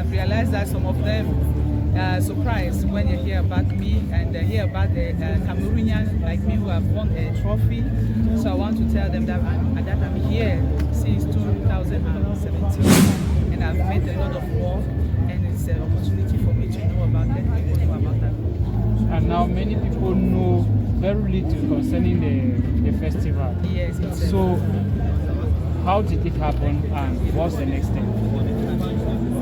I've realized that some of them are surprised when you hear about me and hear about the Cameroonian like me who have won a trophy. So I want to tell them that I'm here since 2017 and I've made a lot of work, and it's an opportunity for me to know about that, people know about that. And now many people know very little concerning the festival. Yes, so how did it happen and what's the next step?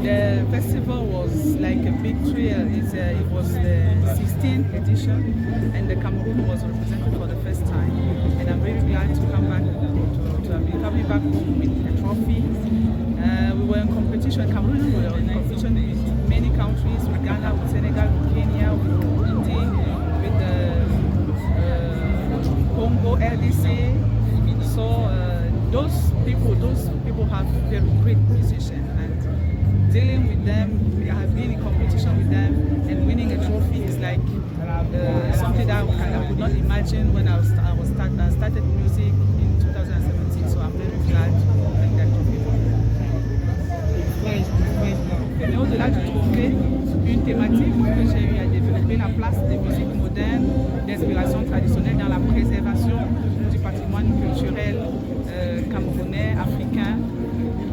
The festival was like a big thrill. It was the 16th edition and the Cameroon was represented for the first time. And I'm very glad to come back, to be coming back home with a trophy. We were in competition, Cameroon were in competition with many countries, with Ghana, with Senegal, with Kenya, with Burundi, with Congo, RDC. So those people have very great musicians, and dealing with them, I have been in competition with them, and winning a trophy is like something that I could not imagine when I started music in 2017. So I'm very glad to win that trophy. Mais au-delà du trophée, une thématique que j'ai eu à développer, la place des musiques modernes, d'inspiration traditionnelle dans la préservation du patrimoine culturel camerounais, africain.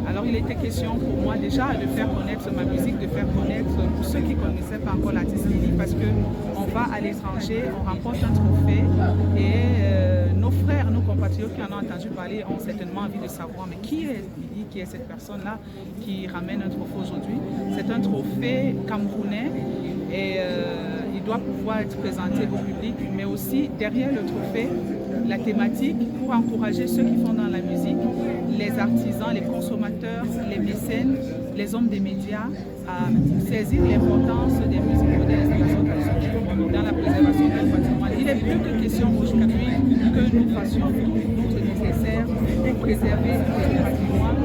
Alors il était question pour moi déjà de faire connaître ma musique, de faire connaître pour ceux qui ne connaissaient pas encore l'artiste Lily, parce qu'on va à l'étranger, on remporte un trophée et nos frères, nos compatriotes qui en ont entendu parler ont certainement envie de savoir mais qui est Lily, qui est cette personne-là qui ramène un trophée aujourd'hui. C'est un trophée camerounais et il doit pouvoir être présenté au public, mais aussi derrière le trophée, la thématique pour encourager ceux qui font dans la musique, les artisans, les consommateurs, les mécènes, les hommes des médias à saisir l'importance des musiques modernes dans la préservation du patrimoine. Il est plus que question aujourd'hui que nous fassions tout notre nécessaire pour préserver le patrimoine,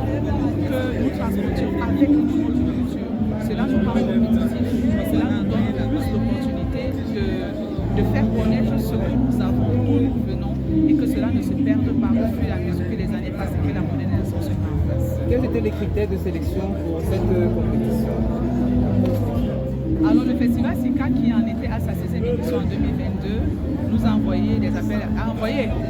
que nous transportions avec notre culture. Cela nous rend compétitifs, cela nous donne plus d'opportunités de faire connaître ce que nous avons, d'où nous venons, et que cela ne se perde pas au fur et à mesure que les années passent et que la modernisation se met en place. Quels étaient les critères de sélection pour cette compétition? Alors le festival SICA, qui en était à sa 16e édition en 2022, nous a envoyé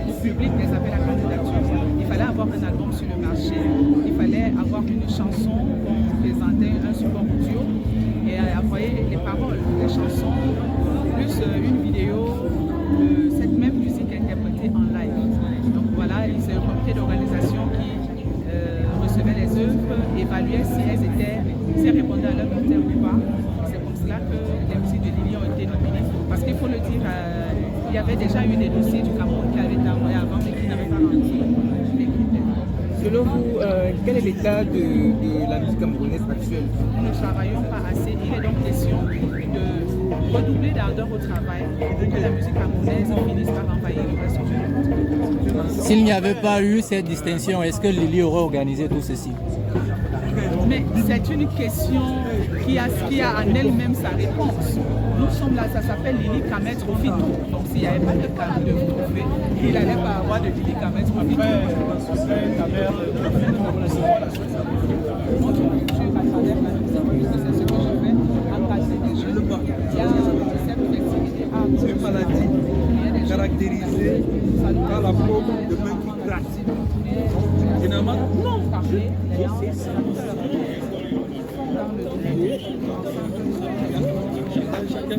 au public des appels à candidature. Il fallait avoir un album sur le marché, il fallait avoir une chanson qu'on présentait, un support audio, et envoyer les paroles des chansons, plus une vidéo de cette même musique interprétée en live. Donc voilà, c'est un comité d'organisation qui recevait les œuvres, évaluait si elles répondaient à leur critère ou pas. C'est comme cela que les musiques de Lily ont été nominées. Parce qu'il faut le dire, il y avait déjà eu des dossiers du Cameroun qui avaient été envoyés avant mais qui n'avaient pas rempli les critères. Selon vous, quel est l'état de la musique camerounaise actuelle? Nous ne travaillons pas assez. Il est donc question de redoubler d'ardeur au travail pour que la musique camerounaise finisse par envahir le reste du monde. S'il n'y avait pas eu cette distinction, est-ce que Lily aurait organisé tout ceci? Mais c'est une question qui a en elle-même sa réponse. Nous sommes là, ça s'appelle Lily Kamet Trophy. Donc s'il n'y avait pas de trophée, il n'allait pas avoir de Lily Kamet Trophy. Notre culture à travers la musique, c'est ce que je fais, embrasser des jeunes. Il y a cette flexibilité à c'est une maladie caractérisée par la peau de main qui gratte. Finalement, non. Chacun